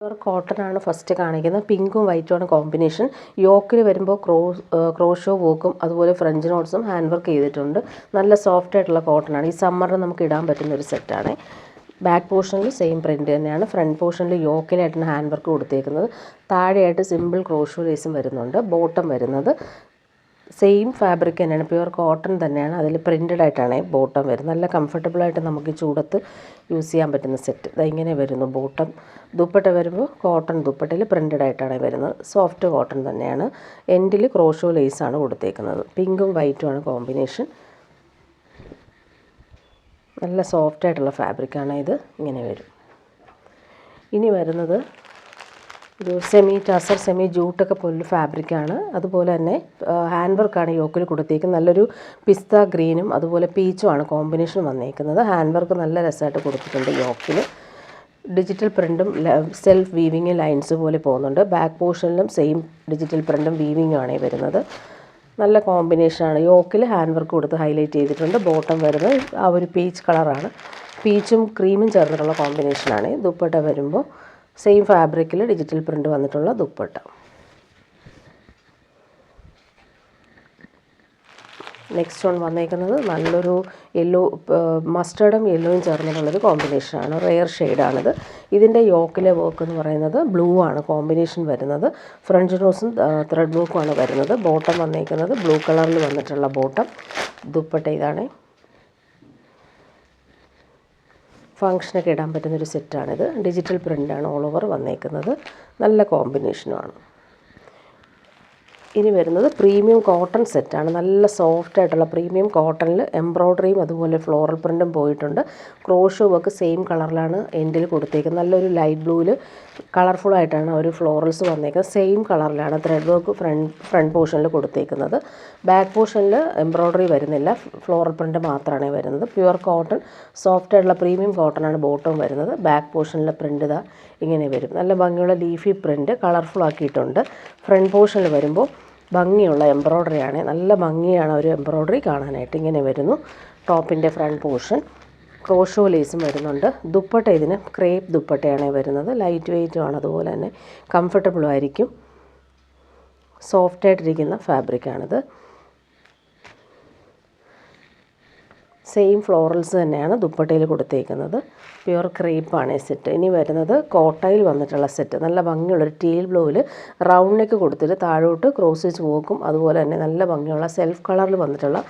Cotton ആണ് first കാണിക്കുന്നത്. പിങ്കും വൈറ്റും ആണ് കോമ്പിനേഷൻ. യോക്കിൽ വരുമ്പോൾ ക്രോഷോ വർക്കും അതുപോലെ ഫ്രഞ്ച് നോട്ട്സും ഹാൻഡ് വർക്ക് ചെയ്തിട്ടുണ്ട്. നല്ല സോഫ്റ്റ് ആയിട്ടുള്ള കോട്ടൺ ആണ്. ഈ സമ്മറിന് നമുക്ക് ഇടാൻ പറ്റുന്ന ഒരു സെറ്റാണ്. ബാക്ക് പോർഷനിൽ സെയിം പ്രിൻറ്റ് തന്നെയാണ്. ഫ്രണ്ട് പോർഷനിൽ യോക്കിലായിട്ടാണ് ഹാൻഡ് വർക്ക് കൊടുത്തേക്കുന്നത്. താഴെയായിട്ട് സിമ്പിൾ ക്രോഷോ ലേസും വരുന്നുണ്ട്. ബോട്ടം വരുന്നത് സെയിം ഫാബ്രിക് തന്നെയാണ്, പ്യുവർ കോട്ടൺ തന്നെയാണ്. അതിൽ പ്രിൻറ്റഡ് ആയിട്ടാണ് ബോട്ടം വരുന്നത്. നല്ല കംഫർട്ടബിളായിട്ട് നമുക്ക് ഈ ചൂടത്ത് യൂസ് ചെയ്യാൻ പറ്റുന്ന സെറ്റ്. ഇങ്ങനെ വരുന്നു ബോട്ടം. ദുപ്പട്ട വരുമ്പോൾ കോട്ടൺ ദുപ്പട്ടയിൽ പ്രിൻറ്റഡ് ആയിട്ടാണ് വരുന്നത്. സോഫ്റ്റ് കോട്ടൺ തന്നെയാണ്. എൻഡിൽ ക്രോഷോ ലേസാണ് കൊടുത്തേക്കുന്നത്. പിങ്കും വൈറ്റുമാണ് കോമ്പിനേഷൻ. നല്ല സോഫ്റ്റ് ആയിട്ടുള്ള ഫാബ്രിക്കാണ് ഇത്. ഇങ്ങനെ വരും. ഇനി വരുന്നത് ഒരു സെമി ടസർ സെമി ജൂട്ടൊക്കെ പോലൊരു ഫാബ്രിക്കാണ്. അതുപോലെ തന്നെ ഹാൻഡ് വർക്കാണ് യോക്കിൽ കൊടുത്തേക്കുന്നത്. നല്ലൊരു പിസ്ത ഗ്രീനും അതുപോലെ പീച്ചുമാണ് കോമ്പിനേഷൻ വന്നേക്കുന്നത്. ഹാൻഡ് വർക്ക് നല്ല രസമായിട്ട് കൊടുത്തിട്ടുണ്ട്. യോക്കിൽ ഡിജിറ്റൽ പ്രിൻറ്റും സെൽഫ് വീവിങ് ലൈൻസ് പോലെ പോകുന്നുണ്ട്. ബാക്ക് പോർഷനിലും സെയിം ഡിജിറ്റൽ പ്രിൻറ്റും വീവിങ്ങും ആണ് വരുന്നത്. നല്ല കോമ്പിനേഷനാണ്. യോക്കിൽ ഹാൻഡ് വർക്ക് കൊടുത്ത് ഹൈലൈറ്റ് ചെയ്തിട്ടുണ്ട്. ബോട്ടം വരുന്നത് ആ ഒരു പീച്ച് കളറാണ്. പീച്ചും ക്രീമും ചേർന്നിട്ടുള്ള കോമ്പിനേഷനാണ്. ദുപ്പട്ട വരുമ്പോൾ സെയിം ഫാബ്രിക്കിൽ ഡിജിറ്റൽ പ്രിൻ്റ് വന്നിട്ടുള്ള ദുപ്പട്ട. നെക്സ്റ്റ് വൺ വന്നേക്കുന്നത് നല്ലൊരു യെല്ലോ, മസ്റ്റേർഡും യെല്ലോയും ചേർന്നിട്ടുള്ളൊരു കോമ്പിനേഷനാണ്. റെയർ ഷെയ്ഡാണിത്. ഇതിൻ്റെ യോക്കിലെ വർക്ക് എന്ന് പറയുന്നത് ബ്ലൂ ആണ് കോമ്പിനേഷൻ വരുന്നത്. ഫ്രഞ്ച് നോസും ത്രെഡ് വർക്കുമാണ് വരുന്നത്. ബോട്ടം വന്നേക്കുന്നത് ബ്ലൂ കളറിൽ വന്നിട്ടുള്ള ബോട്ടം. ദുപ്പട്ട ഇതാണ്. ഫങ്ഷനൊക്കെ ഇടാൻ പറ്റുന്നൊരു സെറ്റാണിത്. ഡിജിറ്റൽ പ്രിൻ്റാണ് ഓൾ ഓവർ വന്നേക്കുന്നത്. നല്ല കോമ്പിനേഷനുമാണ്. ഇനി വരുന്നത് പ്രീമിയം കോട്ടൺ സെറ്റാണ്. നല്ല സോഫ്റ്റ് ആയിട്ടുള്ള പ്രീമിയം കോട്ടണിൽ എംബ്രോയ്ഡറിയും അതുപോലെ ഫ്ലോറൽ പ്രിൻറ്റും പോയിട്ടുണ്ട്. ക്രോഷോ വർക്ക് സെയിം കളറിലാണ് എൻഡിൽ കൊടുത്തേക്കുന്നത്. നല്ലൊരു ലൈറ്റ് ബ്ലൂവിൽ കളർഫുള്ളായിട്ടാണ് ഒരു ഫ്ലോറൽസ് വന്നേക്കുന്നത്. സെയിം കളറിലാണ് ത്രെഡ് വർക്ക് ഫ്രണ്ട് പോർഷനിൽ കൊടുത്തേക്കുന്നത്. ബാക്ക് പോർഷനിൽ എംബ്രോയ്ഡറി വരുന്നില്ല, ഫ്ലോറൽ പ്രിൻറ്റ് മാത്രമാണ് വരുന്നത്. പ്യുവർ കോട്ടൺ സോഫ്റ്റ് ആയിട്ടുള്ള പ്രീമിയം കോട്ടൺ ആണ് ബോട്ടം വരുന്നത്. ബാക്ക് പോർഷനിലെ പ്രിൻറ്റ് ഇതാ ഇങ്ങനെ വരും. നല്ല ഭംഗിയുള്ള ലീഫി പ്രിൻറ്റ് കളർഫുൾ ആക്കിയിട്ടുണ്ട്. ഫ്രണ്ട് പോർഷനിൽ വരുമ്പോൾ ഭംഗിയുള്ള എംബ്രോയ്ഡറിയാണ്. നല്ല ഭംഗിയാണ് ഒരു എംബ്രോയ്ഡറി കാണാനായിട്ട്. ഇങ്ങനെ വരുന്നു ടോപ്പിൻ്റെ ഫ്രണ്ട് പോർഷൻ. ക്രോഷോ ലേസും വരുന്നുണ്ട്. ദുപ്പട്ട ഇതിന് ക്രേപ്പ് ദുപ്പട്ടയാണ് വരുന്നത്. ലൈറ്റ് വെയ്റ്റും ആണ്, അതുപോലെ തന്നെ കംഫർട്ടബിളും ആയിരിക്കും. സോഫ്റ്റായിട്ടിരിക്കുന്ന ഫാബ്രിക്കാണിത്. സെയിം ഫ്ലോറൽസ് തന്നെയാണ് ദുപ്പട്ടയിൽ കൊടുത്തേക്കുന്നത്. പ്യുവർ ക്രേപ്പാണ് ഈ സെറ്റ്. ഇനി വരുന്നത് കോട്ടയിൽ വന്നിട്ടുള്ള സെറ്റ്. നല്ല ഭംഗിയുള്ളൊരു ടീൽ ബ്ലൂവിൽ റൗണ്ട് നെക്ക് കൊടുത്തിട്ട് താഴോട്ട് ക്രോസ് സ്റ്റിച്ച് വർക്കും അതുപോലെ തന്നെ നല്ല ഭംഗിയുള്ള സെൽഫ് കളറിൽ വന്നിട്ടുള്ള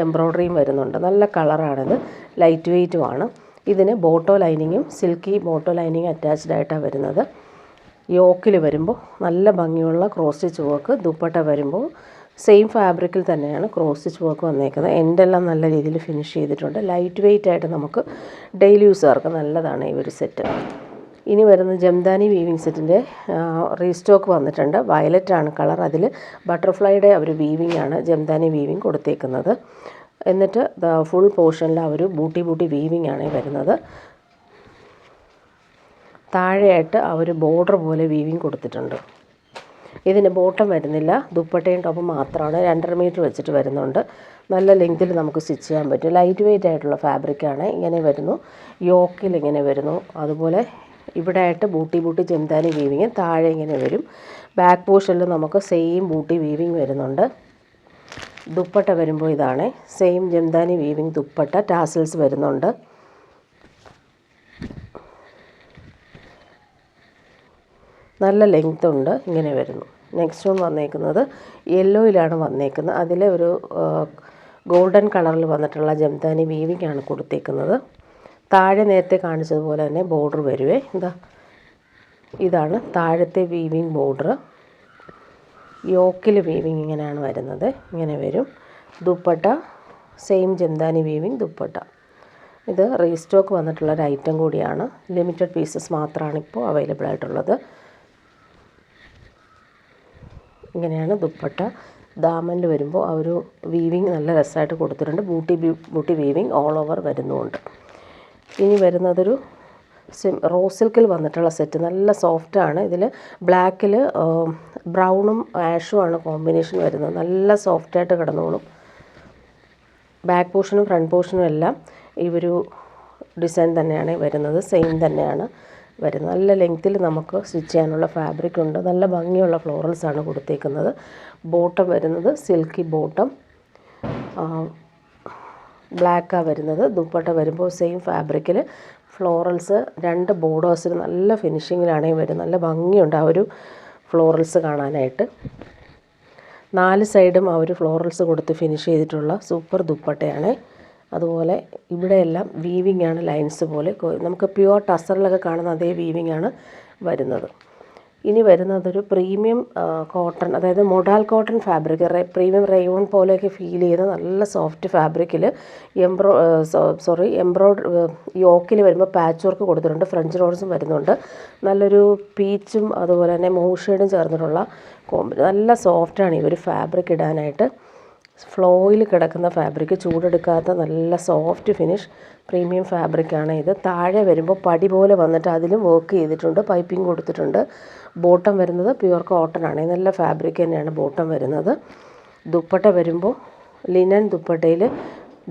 എംബ്രോയ്ഡറിയും വരുന്നുണ്ട്. നല്ല കളറാണിത്. ലൈറ്റ് വെയ്റ്റുമാണ്. ഇതിന് ബോട്ടോ ലൈനിങ്ങും സിൽക്കി ബോട്ടോ ലൈനിങ്ങും അറ്റാച്ച്ഡ് ആയിട്ടാണ് വരുന്നത്. യോക്കിൽ വരുമ്പോൾ നല്ല ഭംഗിയുള്ള ക്രോസ് സ്റ്റിച്ച് വർക്ക്. ദുപ്പട്ട വരുമ്പോൾ സെയിം ഫാബ്രിക്കിൽ തന്നെയാണ് ക്രോസ് സ്റ്റിച്ച് വർക്ക് വന്നേക്കുന്നത്. എൻഡെല്ലാം നല്ല രീതിയിൽ ഫിനിഷ് ചെയ്തിട്ടുണ്ട്. ലൈറ്റ് വെയ്റ്റ് ആയിട്ട് നമുക്ക് ഡെയിലി യൂസുകാർക്ക് നല്ലതാണ് ഈ ഒരു സെറ്റ്. ഇനി വരുന്നത് ജംദാനി വീവിങ് സെറ്റിൻ്റെ റീസ്റ്റോക്ക് വന്നിട്ടുണ്ട്. വയലറ്റ് ആണ് കളർ. അതിൽ ബട്ടർഫ്ലൈയുടെ ഒരു വീവിങ് ആണ് ജംദാനി വീവിങ് കൊടുത്തേക്കുന്നത്. എന്നിട്ട് ഫുൾ പോർഷനിൽ ആ ഒരു ബൂട്ടി വീവിങ് ആണ് വരുന്നത്. താഴെയായിട്ട് ആ ഒരു ബോർഡർ പോലെ വീവിങ് കൊടുത്തിട്ടുണ്ട്. ഇതിന് ബോട്ടം വരുന്നില്ല, ദുപ്പട്ടയും ടോപ്പും മാത്രമാണ്. 2.5 മീറ്റർ വെച്ചിട്ട് വരുന്നുണ്ട്. നല്ല ലെങ്തിൽ നമുക്ക് സ്റ്റിച്ച് ചെയ്യാൻ പറ്റും. ലൈറ്റ് വെയ്റ്റ് ആയിട്ടുള്ള ഫാബ്രിക്കാണ്. ഇങ്ങനെ വരുന്നു. യോക്കിൽ ഇങ്ങനെ വരുന്നു. അതുപോലെ ഇവിടെ ആയിട്ട് ബൂട്ടി ജംദാനി വീവിങ് താഴെ ഇങ്ങനെ വരും. ബാക്ക് പോർഷനിൽ നമുക്ക് സെയിം ബൂട്ടി വീവിങ് വരുന്നുണ്ട്. ദുപ്പട്ട വരുമ്പോൾ ഇതാണ് same jamdani weaving dupatta. Tassels വരുന്നുണ്ട്. നല്ല ലെങ്ത് ഉണ്ട്. ഇങ്ങനെ വരുന്നു. നെക്സ്റ്റ് വൺ വന്നേക്കുന്നത് യെല്ലോയിലാണ് വന്നേക്കുന്നത്. അതിൽ ഒരു ഗോൾഡൻ കളറിൽ വന്നിട്ടുള്ള ജംദാനി വീവിങ് ആണ് കൊടുത്തേക്കുന്നത്. താഴെ നേരത്തെ കാണിച്ചതുപോലെ തന്നെ ബോർഡർ വരുവേ. ഇതാണ് താഴത്തെ വീവിങ് ബോർഡർ. യോക്കിൽ വീവിങ് ഇങ്ങനെയാണ് വരുന്നത്. ഇങ്ങനെ വരും. Dupatta same jamdani weaving dupatta. ഇത് റീസ്റ്റോക്ക് വന്നിട്ടുള്ളൊരു ഐറ്റം കൂടിയാണ്. ലിമിറ്റഡ് പീസസ് മാത്രമാണ് ഇപ്പോൾ അവൈലബിൾ ആയിട്ടുള്ളത്. ഇങ്ങനെയാണ് ദുപ്പട്ട. ദാമനിൽ വരുമ്പോൾ ആ ഒരു വീവിങ് നല്ല രസമായിട്ട് കൊടുത്തിട്ടുണ്ട്. ബൂട്ടി വീവിങ് ഓൾ ഓവർ വരുന്നുമുണ്ട്. ഇനി വരുന്നതൊരു റോസ് സിൽക്കിൽ വന്നിട്ടുള്ള സെറ്റ്. നല്ല സോഫ്റ്റാണ്. ഇതിൽ ബ്ലാക്കിൽ ബ്രൗണും ആഷും ആണ് കോമ്പിനേഷൻ വരുന്നത്. നല്ല സോഫ്റ്റായിട്ട് കിടന്നോളും. ബാക്ക് പോർഷനും ഫ്രണ്ട് പോർഷനും എല്ലാം ഈ ഒരു ഡിസൈൻ തന്നെയാണ് വരുന്നത്. സെയിം തന്നെയാണ്. വരുന്നത്. നല്ല ലെങ്ത്തിൽ നമുക്ക് സ്റ്റിച്ച് ചെയ്യാനുള്ള ഫാബ്രിക് ഉണ്ട്. നല്ല ഭംഗിയുള്ള ഫ്ലോറൽസാണ് കൊടുത്തേക്കുന്നത്. ബോട്ടം വരുന്നത് സിൽക്കി ബോട്ടം, ബ്ലാക്കാണ് വരുന്നത്. ദുപ്പട്ട വരുമ്പോൾ സെയിം ഫാബ്രിക്കിൽ ഫ്ലോറൽസ് 2 ബോർഡേഴ്സിൽ നല്ല ഫിനിഷിങ്ങിലാണ് വരുന്നത്. നല്ല ഭംഗിയുണ്ട് ആ ഒരു ഫ്ലോറൽസ് കാണാനായിട്ട്. 4 സൈഡും ആ ഒരു ഫ്ലോറൽസ് കൊടുത്ത് ഫിനിഷ് ചെയ്തിട്ടുള്ള സൂപ്പർ ദുപ്പട്ടയാണ്. അതുപോലെ ഇവിടെയെല്ലാം വീവിങ് ആണ്, ലൈൻസ് പോലെ. നമുക്ക് പ്യുവർ ടസറിലൊക്കെ കാണുന്ന അതേ വീവിങ് ആണ് വരുന്നത്. ഇനി വരുന്നതൊരു പ്രീമിയം കോട്ടൺ, അതായത് modal cotton fabric, premium rayon പോലെയൊക്കെ ഫീൽ ചെയ്ത നല്ല സോഫ്റ്റ് ഫാബ്രിക്കിൽ എംബ്രോയ്ഡറി യോക്കിൽ വരുമ്പോൾ പാച്ച് വർക്ക് കൊടുത്തിട്ടുണ്ട്. ഫ്രഞ്ച് റോൾസും വരുന്നുണ്ട്. നല്ലൊരു പീച്ചും അതുപോലെ തന്നെ മൂഷേഡും ചേർന്നിട്ടുള്ള നല്ല സോഫ്റ്റാണ് ഈ ഒരു ഫാബ്രിക് ഇടാനായിട്ട്. ഫ്ലോയിൽ കിടക്കുന്ന ഫാബ്രിക്, ചൂടെടുക്കാത്ത നല്ല സോഫ്റ്റ് ഫിനിഷ് പ്രീമിയം ഫാബ്രിക്കാണ് ഇത്. താഴെ വരുമ്പോൾ പടി പോലെ വന്നിട്ട് അതിലും വർക്ക് ചെയ്തിട്ടുണ്ട്, പൈപ്പിംഗ് കൊടുത്തിട്ടുണ്ട്. ബോട്ടം വരുന്നത് പ്യുവർ കോട്ടൺ ആണ്. നല്ല ഫാബ്രിക് തന്നെയാണ് ബോട്ടം വരുന്നത്. ദുപ്പട്ട വരുമ്പോൾ ലിനൻ ദുപ്പട്ടയിൽ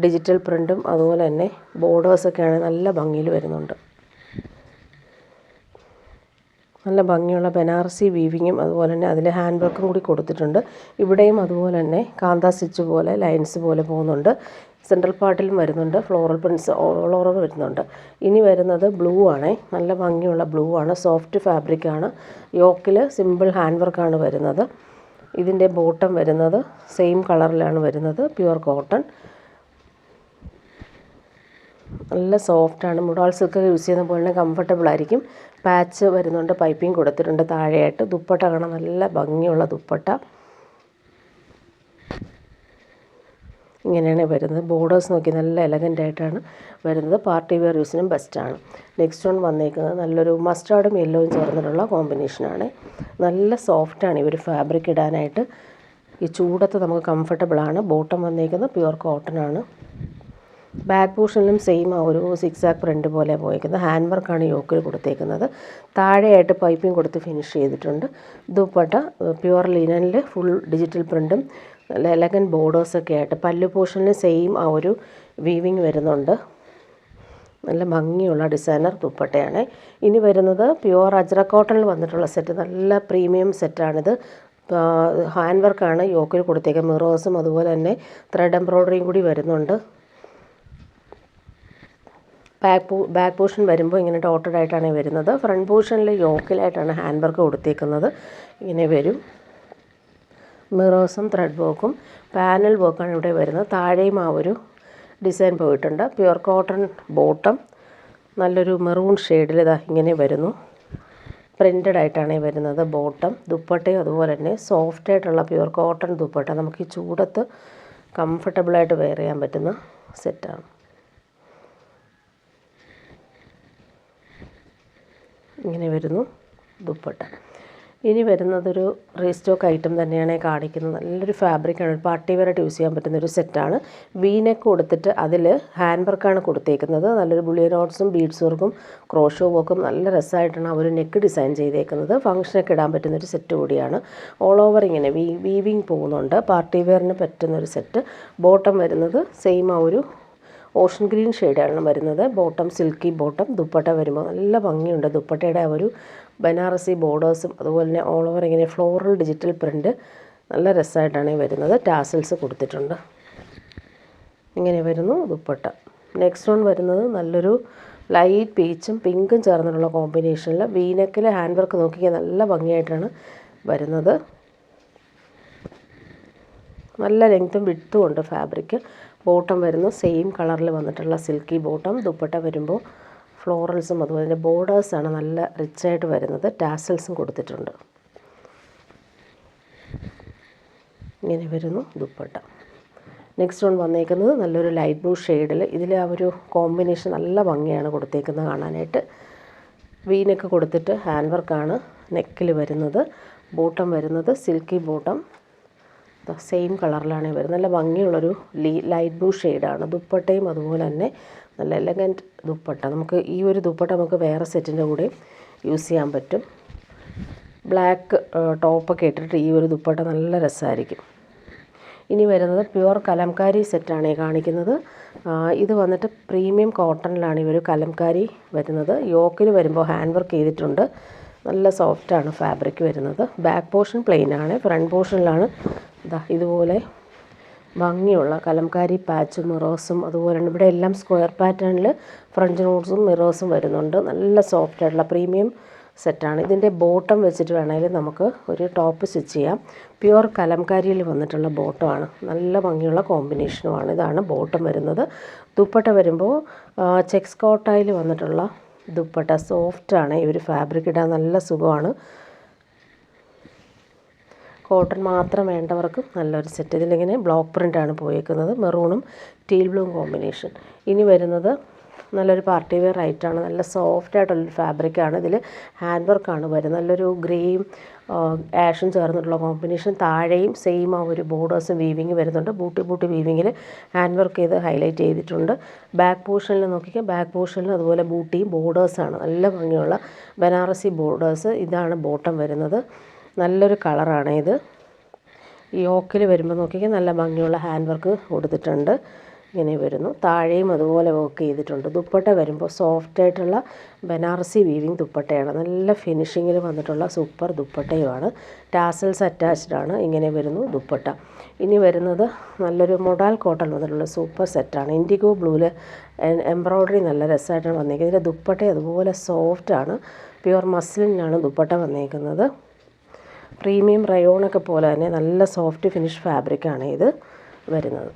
ഡിജിറ്റൽ പ്രിൻറ്റും അതുപോലെ തന്നെ ബോർഡേഴ്സൊക്കെയാണ് നല്ല ഭംഗിയിൽ വരുന്നുണ്ട്. നല്ല ഭംഗിയുള്ള ബനാറസി വീവിങ്ങും അതുപോലെ തന്നെ അതിൽ ഹാൻഡ് വർക്കും കൂടി കൊടുത്തിട്ടുണ്ട്. ഇവിടെയും അതുപോലെ തന്നെ കാന്ത സ്റ്റിച്ച് പോലെ ലൈൻസ് പോലെ പോകുന്നുണ്ട്. സെൻട്രൽ പാർട്ടിലും വരുന്നുണ്ട്, ഫ്ലോറൽ പ്രിൻറ്റ്സ് ഓൾ ഓവർ വരുന്നുണ്ട്. ഇനി വരുന്നത് ബ്ലൂ ആണ്. നല്ല ഭംഗിയുള്ള ബ്ലൂ ആണ്, സോഫ്റ്റ് ഫാബ്രിക്കാണ്. യോക്കിൽ സിമ്പിൾ ഹാൻഡ് വർക്കാണ് വരുന്നത്. ഇതിൻ്റെ ബോട്ടം വരുന്നത് സെയിം കളറിലാണ് വരുന്നത്, പ്യുവർ കോട്ടൺ. നല്ല സോഫ്റ്റാണ്. മുഡാൾ സിൽക്കൊക്കെ യൂസ് ചെയ്യുന്ന പോലെ തന്നെ കംഫർട്ടബിൾ ആയിരിക്കും. പാച്ച് വരുന്നുണ്ട്, പൈപ്പിംഗ് കൊടുത്തിട്ടുണ്ട് താഴെയായിട്ട്. ദുപ്പട്ട കാണാൻ നല്ല ഭംഗിയുള്ള ദുപ്പട്ട ഇങ്ങനെയാണ് വരുന്നത്. ബോർഡേഴ്സ് നോക്കി നല്ല എലഗൻ്റ് ആയിട്ടാണ് വരുന്നത്. പാർട്ടി വെയർ യൂസിനും ബെസ്റ്റാണ്. നെക്സ്റ്റ് വൺ വന്നേക്കുന്നത് നല്ലൊരു മസ്റ്റാർഡും യെല്ലോയും ചേർന്നിട്ടുള്ള കോമ്പിനേഷനാണ്. നല്ല സോഫ്റ്റാണ് ഈ ഒരു ഫാബ്രിക് ഇടാനായിട്ട്. ഈ ചൂടത്ത് നമുക്ക് കംഫർട്ടബിളാണ്. ബോട്ടം വന്നേക്കുന്നത് പ്യുവർ കോട്ടൺ ആണ്. ബാക്ക് പോർഷനിലും സെയിം ആ ഒരു സിക്സാക്ക് പ്രിൻ്റ് പോലെ പോയിരിക്കുന്നത്. ഹാൻഡ് വർക്കാണ് യോക്കിൽ കൊടുത്തേക്കുന്നത്. താഴെയായിട്ട് പൈപ്പിംഗ് കൊടുത്ത് ഫിനിഷ് ചെയ്തിട്ടുണ്ട്. ദുപ്പട്ട പ്യുവർ ലിനനിൽ ഫുൾ ഡിജിറ്റൽ പ്രിൻറ്റും നല്ല എലഗൻ ബോർഡേഴ്സൊക്കെ ആയിട്ട്. പല്ലു പോർഷനിൽ സെയിം ആ ഒരു വീവിങ് വരുന്നുണ്ട്. നല്ല ഭംഗിയുള്ള ഡിസൈനർ ദുപ്പട്ടയാണ്. ഇനി വരുന്നത് പ്യുവർ അജ്ര കോട്ടണിൽ വന്നിട്ടുള്ള സെറ്റ്. നല്ല പ്രീമിയം സെറ്റാണിത്. ഹാൻഡ് വർക്കാണ് യോക്കിൽ കൊടുത്തേക്കുക. മിറേഴ്സും അതുപോലെ തന്നെ ത്രെഡ് എംബ്രോയ്ഡറിയും കൂടി വരുന്നുണ്ട്. ബാക്ക് പോർഷൻ വരുമ്പോൾ ഇങ്ങനെ ഡോട്ടഡ് ആയിട്ടാണ് വരുന്നത്. ഫ്രണ്ട് പോർഷനിൽ യോക്കിലായിട്ടാണ് ഹാൻഡ് വർക്ക് കൊടുത്തേക്കുന്നത്. ഇങ്ങനെ വരും. മിറേഴ്സും ത്രെഡ് വർക്കും പാനൽ വർക്കാണ് ഇവിടെ വരുന്നത്. താഴെയും ആ ഒരു ഡിസൈൻ പോയിട്ടുണ്ട്. പ്യുവർ കോട്ടൺ ബോട്ടം നല്ലൊരു മെറൂൺ ഷെയ്ഡിൽ ഇതാ ഇങ്ങനെ വരുന്നു. പ്രിൻ്റഡ് ആയിട്ടാണ് വരുന്നത് ബോട്ടം. ദുപ്പട്ടയും അതുപോലെ തന്നെ സോഫ്റ്റ് ആയിട്ടുള്ള പ്യുവർ കോട്ടൺ ദുപ്പട്ട. നമുക്ക് ഈ ചൂടത്ത് കംഫർട്ടബിളായിട്ട് വെയർ ചെയ്യാൻ പറ്റുന്ന സെറ്റാണ്. ഇങ്ങനെ വരുന്നു ദുപ്പട്ട. ഇനി വരുന്നതൊരു റീസ്റ്റോക്ക് ഐറ്റം തന്നെയാണ് കാണിക്കുന്നത്. നല്ലൊരു ഫാബ്രിക്കാണ്, പാർട്ടി വെയറായിട്ട് യൂസ് ചെയ്യാൻ പറ്റുന്നൊരു സെറ്റാണ്. വീനെക്ക് കൊടുത്തിട്ട് അതിൽ ഹാൻഡ് വർക്കാണ് കൊടുത്തേക്കുന്നത്. നല്ലൊരു ബുള്ളിയൻ നോട്ട്സും ബീഡ്സ് വർക്കും ക്രോഷോ വർക്കും നല്ല രസമായിട്ടാണ് ആ ഒരു നെക്ക് ഡിസൈൻ ചെയ്തേക്കുന്നത്. ഫംഗ്ഷനൊക്കെ ഇടാൻ പറ്റുന്നൊരു സെറ്റ് കൂടിയാണ്. ഓൾ ഓവർ ഇങ്ങനെ വീവിങ് പോകുന്നുണ്ട്. പാർട്ടി വെയറിന് പറ്റുന്നൊരു സെറ്റ്. ബോട്ടം വരുന്നത് സെയിം ആ ഒരു ഓഷൻ ഗ്രീൻ ഷെയ്ഡാണ് വരുന്നത്. Bottom silky bottom. ദുപ്പട്ട വരുമ്പോൾ നല്ല ഭംഗിയുണ്ട്. ദുപ്പട്ടയുടെ ആ ഒരു ബനാറസി ബോർഡേഴ്സും അതുപോലെ തന്നെ ഓൾ ഓവർ ഇങ്ങനെ ഫ്ലോറൽ ഡിജിറ്റൽ പ്രിൻ്റ് നല്ല രസമായിട്ടാണ് വരുന്നത്. ടാസൽസ് കൊടുത്തിട്ടുണ്ട്. ഇങ്ങനെ വരുന്നു ദുപ്പട്ട. നെക്സ്റ്റ് വൺ വരുന്നത് നല്ലൊരു ലൈറ്റ് പീച്ചും പിങ്കും ചേർന്നിട്ടുള്ള കോമ്പിനേഷനിൽ വീനെക്കിൽ ഹാൻഡ് വർക്ക് നോക്കിയാൽ നല്ല ഭംഗിയായിട്ടാണ് വരുന്നത്. നല്ല ലെങ്ത്തും വിഡ്ത്തും ഉണ്ട് ഫാബ്രിക്. ബോട്ടം വരുന്നു സെയിം കളറിൽ വന്നിട്ടുള്ള സിൽക്കി ബോട്ടം. ദുപ്പട്ട വരുമ്പോൾ ഫ്ലോറൽസും അതുപോലെ തന്നെ ബോർഡേഴ്സാണ് നല്ല റിച്ചായിട്ട് വരുന്നത്. ടാസൽസും കൊടുത്തിട്ടുണ്ട്. ഇങ്ങനെ വരുന്നു ദുപ്പട്ട. നെക്സ്റ്റ് വൺ വന്നേക്കുന്നത് നല്ലൊരു ലൈറ്റ് ബ്ലൂ ഷെയ്ഡിൽ. ഇതിൽ ആ ഒരു കോമ്പിനേഷൻ നല്ല ഭംഗിയാണ് കൊടുത്തേക്കുന്നത് കാണാനായിട്ട്. വീനൊക്കെ കൊടുത്തിട്ട് ഹാൻഡ് വർക്കാണ് നെക്കിൽ വരുന്നത്. ബോട്ടം വരുന്നത് സിൽക്കി ബോട്ടം. സെയിം കളറിലാണ് വരുന്നത്. നല്ല ഭംഗിയുള്ളൊരു ലൈറ്റ് ബ്ലൂ ഷെയ്ഡാണ്. ദുപ്പട്ടയും അതുപോലെ തന്നെ നല്ല എലഗൻറ്റ് ദുപ്പട്ട. നമുക്ക് ഈ ഒരു ദുപ്പട്ട നമുക്ക് വേറെ സെറ്റിൻ്റെ കൂടെ യൂസ് ചെയ്യാൻ പറ്റും. ബ്ലാക്ക് ടോപ്പൊക്കെ ഇട്ടിട്ട് ഈ ഒരു ദുപ്പട്ട നല്ല രസമായിരിക്കും. ഇനി വരുന്നത് പ്യുവർ കലംകാരി സെറ്റാണ് ഈ കാണിക്കുന്നത്. ഇത് വന്നിട്ട് പ്രീമിയം കോട്ടണിലാണ് ഈ ഒരു കലംകാരി വരുന്നത്. യോക്കിൽ വരുമ്പോൾ ഹാൻഡ് വർക്ക് ചെയ്തിട്ടുണ്ട്. നല്ല സോഫ്റ്റാണ് ഫാബ്രിക് വരുന്നത്. ബാക്ക് പോർഷൻ പ്ലെയിൻ ആണ്. ഫ്രണ്ട് പോർഷനിലാണ് ഇതുപോലെ ഭംഗിയുള്ള കലംകാരി പാച്ചും മിറേഴ്സും അതുപോലെ തന്നെ ഇവിടെ എല്ലാം സ്ക്വയർ പാറ്റേണിൽ ഫ്രഞ്ച് നോട്ട്സും മിറേഴ്സും വരുന്നുണ്ട്. നല്ല സോഫ്റ്റ് ആയിട്ടുള്ള പ്രീമിയം സെറ്റാണ്. ഇതിൻ്റെ ബോട്ടം വെച്ചിട്ട് വേണമെങ്കിൽ നമുക്ക് ഒരു ടോപ്പ് സ്റ്റിച്ച് ചെയ്യാം. പ്യുവർ കലംകാരിയിൽ വന്നിട്ടുള്ള ബോട്ടമാണ്. നല്ല ഭംഗിയുള്ള കോമ്പിനേഷനുമാണ്. ഇതാണ് ബോട്ടം വരുന്നത്. ദുപ്പട്ട വരുമ്പോൾ ചെക്സ് കോട്ടായിൽ വന്നിട്ടുള്ള ദുപ്പട്ട സോഫ്റ്റാണ്. ഈ ഒരു ഫാബ്രിക് ഇടാൻ നല്ല സുഖമാണ്. കോട്ടൺ മാത്രം വേണ്ടവർക്ക് നല്ലൊരു സെറ്റ്. ഇതിലിങ്ങനെ ബ്ലോക്ക് പ്രിൻ്റാണ് പോയേക്കുന്നത്. മെറൂണും ടീൽ ബ്ലൂവും കോമ്പിനേഷൻ. ഇനി വരുന്നത് നല്ലൊരു പാർട്ടി വെയർ ആയിട്ടാണ്. നല്ല സോഫ്റ്റ് ആയിട്ടുള്ളൊരു ഫാബ്രിക്കാണ്. ഇതിൽ ഹാൻഡ് വർക്കാണ് വരുന്നത്. നല്ലൊരു ഗ്രേയും ആഷും ചേർന്നിട്ടുള്ള കോമ്പിനേഷൻ. താഴെയും സെയിം ആ ഒരു ബോർഡേഴ്സും വീവിങ് വരുന്നുണ്ട്. ബൂട്ടി വീവിങ്ങിൽ ഹാൻഡ് വർക്ക് ചെയ്ത് ഹൈലൈറ്റ് ചെയ്തിട്ടുണ്ട്. ബാക്ക് പോർഷനിൽ നോക്കിയാൽ ബാക്ക് പോർഷനിൽ അതുപോലെ ബൂട്ടിയും ബോർഡേഴ്സാണ്. നല്ല ഭംഗിയുള്ള ബനാറസി ബോർഡേഴ്സ്. ഇതാണ് ബോട്ടം വരുന്നത്. നല്ലൊരു കളറാണ് ഇത്. യോക്കിൽ വരുമ്പോൾ നോക്കിയാൽ നല്ല ഭംഗിയുള്ള ഹാൻഡ് വർക്ക് കൊടുത്തിട്ടുണ്ട്. ഇങ്ങനെ വരുന്നു. താഴെയും അതുപോലെ വർക്ക് ചെയ്തിട്ടുണ്ട്. ദുപ്പട്ട വരുമ്പോൾ സോഫ്റ്റായിട്ടുള്ള ബനാറസി വീവിങ് ദുപ്പട്ടയാണ്. നല്ല ഫിനിഷിങ്ങിൽ വന്നിട്ടുള്ള സൂപ്പർ ദുപ്പട്ടയുമാണ്. ടാസൽസ് അറ്റാച്ച്ഡ് ആണ്. ഇങ്ങനെ വരുന്നു ദുപ്പട്ട. ഇനി വരുന്നത് നല്ലൊരു മൊഡാൽ കോട്ടൺ വന്നിട്ടുള്ള സൂപ്പർ സെറ്റാണ്. ഇൻഡിഗോ ബ്ലൂവിൽ എംബ്രോയ്ഡറി നല്ല രസമായിട്ടാണ് വന്നിരിക്കുന്നത്. ഇതിൻ്റെ ദുപ്പട്ട അതുപോലെ സോഫ്റ്റാണ്. പ്യുവർ മസ്ലിനാണ് ദുപ്പട്ട വന്നിരിക്കുന്നത്. പ്രീമിയം റയോണൊക്കെ പോലെ തന്നെ നല്ല സോഫ്റ്റ് ഫിനിഷ് ഫാബ്രിക്കാണ് ഇത് വരുന്നത്.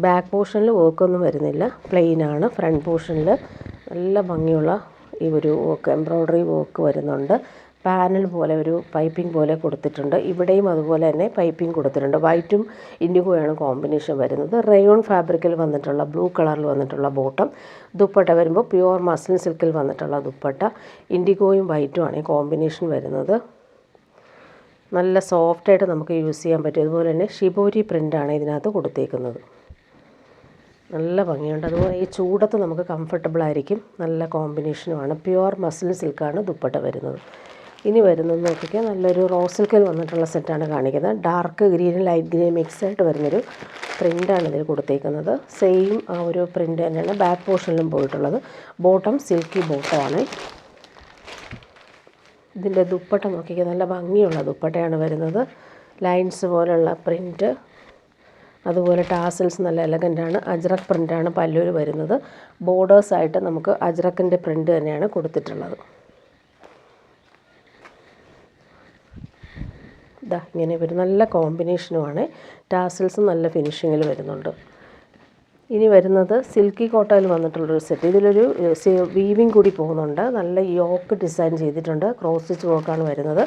ബാക്ക് പോർഷനിൽ വർക്കൊന്നും വരുന്നില്ല, പ്ലെയിനാണ്. ഫ്രണ്ട് പോർഷനിൽ നല്ല ഭംഗിയുള്ള ഈ ഒരു വർക്ക് എംബ്രോയ്ഡറി വർക്ക് വരുന്നുണ്ട്. പാനൽ പോലെ ഒരു പൈപ്പിംഗ് പോലെ കൊടുത്തിട്ടുണ്ട്. ഇവിടെയും അതുപോലെ തന്നെ പൈപ്പിംഗ് കൊടുത്തിട്ടുണ്ട്. വൈറ്റും ഇൻഡിഗോയാണ് കോമ്പിനേഷൻ വരുന്നത്. റയോൺ ഫാബ്രിക്കിൽ വന്നിട്ടുള്ള ബ്ലൂ കളറിൽ വന്നിട്ടുള്ള ബോട്ടം. ദുപ്പട്ട വരുമ്പോൾ പ്യുവർ മസ്ലിൻ സിൽക്കിൽ വന്നിട്ടുള്ള ദുപ്പട്ട. ഇൻഡിഗോയും വൈറ്റുമാണ് ഈ കോമ്പിനേഷൻ വരുന്നത്. നല്ല സോഫ്റ്റായിട്ട് നമുക്ക് യൂസ് ചെയ്യാൻ പറ്റും. അതുപോലെ തന്നെ ഷിബോരി പ്രിൻ്റാണ് ഇതിനകത്ത് കൊടുത്തേക്കുന്നത്. നല്ല ഭംഗിയുണ്ട്. അതുപോലെ ഈ ചൂടത്ത് നമുക്ക് കംഫർട്ടബിൾ ആയിരിക്കും. നല്ല കോമ്പിനേഷനുമാണ്. പ്യുവർ മസ്ലിൻ സിൽക്കാണ് ദുപ്പട്ട വരുന്നത്. ഇനി വരുന്നത് നോക്കിയാൽ നല്ലൊരു റോസ് സിൽക്കിൽ വന്നിട്ടുള്ള സെറ്റാണ് കാണിക്കുന്നത്. ഡാർക്ക് ഗ്രീനും ലൈറ്റ് ഗ്രീൻ മിക്സ് ആയിട്ട് വരുന്നൊരു പ്രിൻ്റാണ് ഇതിൽ കൊടുത്തേക്കുന്നത്. സെയിം ആ ഒരു പ്രിൻ്റ് തന്നെയാണ് ബാക്ക് പോർഷനിലും പോയിട്ടുള്ളത്. ബോട്ടം സിൽക്കി ബോട്ടമാണ്. ഇതിൻ്റെ ദുപ്പട്ട നോക്കിയാൽ നല്ല ഭംഗിയുള്ള ദുപ്പട്ടയാണ് വരുന്നത്. ലൈൻസ് പോലുള്ള പ്രിൻറ്റ്, അതുപോലെ ടാസൽസ് നല്ല എലഗൻ്റാണ്. അജ്രക് പ്രിൻ്റാണ് പല്ലൂർ വരുന്നത്. ബോർഡേഴ്സായിട്ട് നമുക്ക് അജ്രക്കിൻ്റെ പ്രിൻ്റ് തന്നെയാണ് കൊടുത്തിട്ടുള്ളത്. ഇങ്ങനെ വരും. നല്ല കോമ്പിനേഷനുമാണ്. ടാസൽസ് നല്ല ഫിനിഷിങ്ങിൽ വരുന്നുണ്ട്. ഇനി വരുന്നത് സിൽക്കി കോട്ടയിൽ വന്നിട്ടുള്ളൊരു സെറ്റ്. ഇതിലൊരു വീവിങ് കൂടി പോകുന്നുണ്ട്. നല്ല യോക്ക് ഡിസൈൻ ചെയ്തിട്ടുണ്ട്. ക്രോസ് സ്റ്റിച്ച് വർക്കാണ് വരുന്നത്.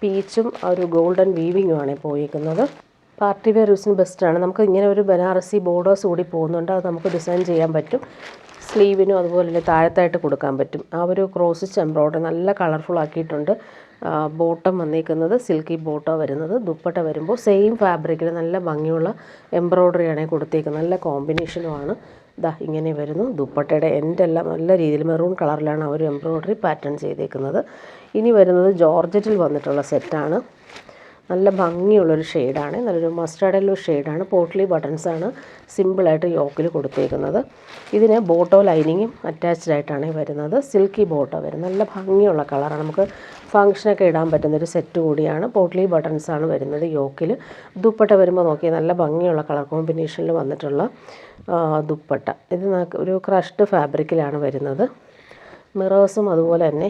പീച്ചും ഒരു ഗോൾഡൻ വീവിങ്ങുമാണ് പോയിരിക്കുന്നത്. പാർട്ടി വെയർ യൂസിന് ബെസ്റ്റാണ്. നമുക്ക് ഇങ്ങനെ ഒരു ബനാറസി ബോർഡേഴ്സ് കൂടി പോകുന്നുണ്ട്. അത് നമുക്ക് ഡിസൈൻ ചെയ്യാൻ പറ്റും. സ്ലീവിനും അതുപോലെ തന്നെ താഴത്തായിട്ട് കൊടുക്കാൻ പറ്റും. ആ ഒരു ക്രോസ് സ്റ്റിച്ച് എംബ്രോയ്ഡറി നല്ല കളർഫുൾ ആക്കിയിട്ടുണ്ട്. ബോട്ടം വന്നിരിക്കുന്നത് സിൽക്കി ബോട്ടം വരുന്നത്. ദുപ്പട്ട വരുമ്പോൾ സെയിം ഫാബ്രിക്കിൽ നല്ല ഭംഗിയുള്ള എംബ്രോയ്ഡറിയാണ് കൊടുത്തേക്കുന്നത്. നല്ല കോമ്പിനേഷനുമാണ്. ഇങ്ങനെ വരുന്നു. ദുപ്പട്ടയുടെ എൻഡെല്ലാം നല്ല രീതിയിൽ മെറൂൺ കളറിലാണ് ആ ഒരു എംബ്രോയ്ഡറി പാറ്റേൺ ചെയ്തേക്കുന്നത്. ഇനി വരുന്നത് ജോർജറ്റിൽ വന്നിട്ടുള്ള സെറ്റാണ്. നല്ല ഭംഗിയുള്ളൊരു ഷെയ്ഡാണ്. നല്ലൊരു മസ്റ്റാർഡ് യെല്ലോ ഷെയ്ഡാണ്. പോട്ട്ലി ബട്ടൺസാണ് സിമ്പിളായിട്ട് യോക്കിൽ കൊടുത്തേക്കുന്നത്. ഇതിന് ബോട്ടോ ലൈനിങ്ങും അറ്റാച്ച്ഡ് ആയിട്ടാണ് വരുന്നത്. സിൽക്കി ബോട്ടോ വരും. നല്ല ഭംഗിയുള്ള കളറാണ്. നമുക്ക് ഫങ്ഷനൊക്കെ ഇടാൻ പറ്റുന്നൊരു സെറ്റ് കൂടിയാണ്. പോട്ട്ലി ബട്ടൺസാണ് വരുന്നത് യോക്കിൽ. ദുപ്പട്ട വരുമ്പോൾ നോക്കിയാൽ നല്ല ഭംഗിയുള്ള കളർ കോമ്പിനേഷനിൽ വന്നിട്ടുള്ള ദുപ്പട്ട. ഇത് ഒരു ക്രഷ്ഡ് ഫാബ്രിക്കിലാണ് വരുന്നത്. മിറേഴ്സും അതുപോലെ തന്നെ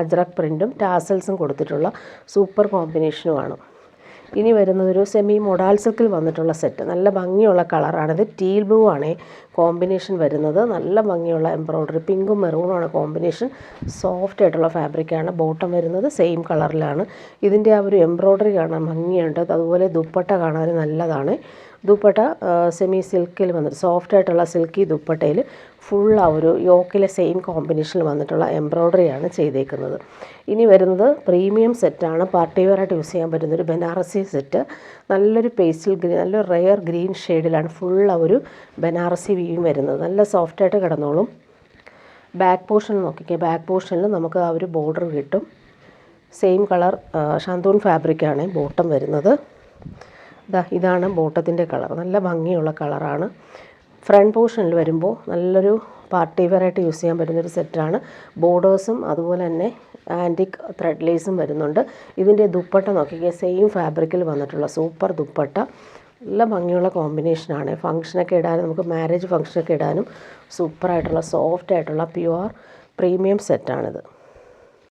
അജ്രക് പ്രിൻറ്റും ടാസൽസും കൊടുത്തിട്ടുള്ള സൂപ്പർ കോമ്പിനേഷനുമാണ്. ഇനി വരുന്നതൊരു സെമി മൊഡാൽ സിൽക്കിൽ വന്നിട്ടുള്ള സെറ്റ്. നല്ല ഭംഗിയുള്ള കളറാണിത്. ടീൽ ബ്ലൂ ആണ് കോമ്പിനേഷൻ വരുന്നത്. നല്ല ഭംഗിയുള്ള എംബ്രോയ്ഡറി പിങ്കും മെറൂണുമാണ് കോമ്പിനേഷൻ. സോഫ്റ്റ് ആയിട്ടുള്ള ഫാബ്രിക്കാണ്. ബോട്ടം വരുന്നത് സെയിം കളറിലാണ്. ഇതിൻ്റെ ആ ഒരു എംബ്രോയ്ഡറി കാണാൻ ഭംഗിയുണ്ട്. അതുപോലെ ദുപ്പട്ട കാണാൻ നല്ലതാണ്. ദുപ്പട്ട സെമി സിൽക്കിൽ വന്നിട്ട് സോഫ്റ്റ് ആയിട്ടുള്ള സിൽക്കി ദുപ്പട്ടയിൽ ഫുൾ ആ ഒരു യോക്കിലെ സെയിം കോമ്പിനേഷനിൽ വന്നിട്ടുള്ള എംബ്രോയ്ഡറിയാണ് ചെയ്തേക്കുന്നത്. ഇനി വരുന്നത് പ്രീമിയം സെറ്റാണ്. പാർട്ടി വെയറായിട്ട് യൂസ് ചെയ്യാൻ പറ്റുന്നൊരു ബനാറസി സെറ്റ്. നല്ലൊരു പേസ്റ്റൽ ഗ്രീൻ, നല്ലൊരു റെയർ ഗ്രീൻ ഷെയ്ഡിലാണ് ഫുൾ ആ ഒരു ബനാറസി വീവിങ് വരുന്നത്. നല്ല സോഫ്റ്റായിട്ട് കിടന്നോളും. ബാക്ക് പോർഷൻ നോക്കിക്കുക. ബാക്ക് പോർഷനിൽ നമുക്ക് ആ ഒരു ബോർഡർ കിട്ടും. സെയിം കളർ ഷാന്തൂൺ ഫാബ്രിക്കാണ് ബോട്ടം വരുന്നത്. ഇതാണ് ബോട്ടത്തിൻ്റെ കളർ. നല്ല ഭംഗിയുള്ള കളറാണ്. ഫ്രണ്ട് പോർഷനിൽ വരുമ്പോൾ നല്ലൊരു പാർട്ടി വെയർ ആയിട്ട് യൂസ് ചെയ്യാൻ പറ്റുന്നൊരു സെറ്റാണ്. ബോർഡേഴ്സും അതുപോലെ തന്നെ ആൻറ്റിക് ത്രെഡ് ലേസും വരുന്നുണ്ട്. ഇതിൻ്റെ ദുപ്പട്ട നോക്കിക്കേ, സെയിം ഫാബ്രിക്കിൽ വന്നിട്ടുള്ള സൂപ്പർ ദുപ്പട്ട. നല്ല ഭംഗിയുള്ള കോമ്പിനേഷനാണ്. ഫംഗ്ഷനൊക്കെ ഇടാനും നമുക്ക് മാരേജ് ഫംഗ്ഷനൊക്കെ ഇടാനും സൂപ്പറായിട്ടുള്ള സോഫ്റ്റ് ആയിട്ടുള്ള പ്യുവർ പ്രീമിയം സെറ്റാണിത്.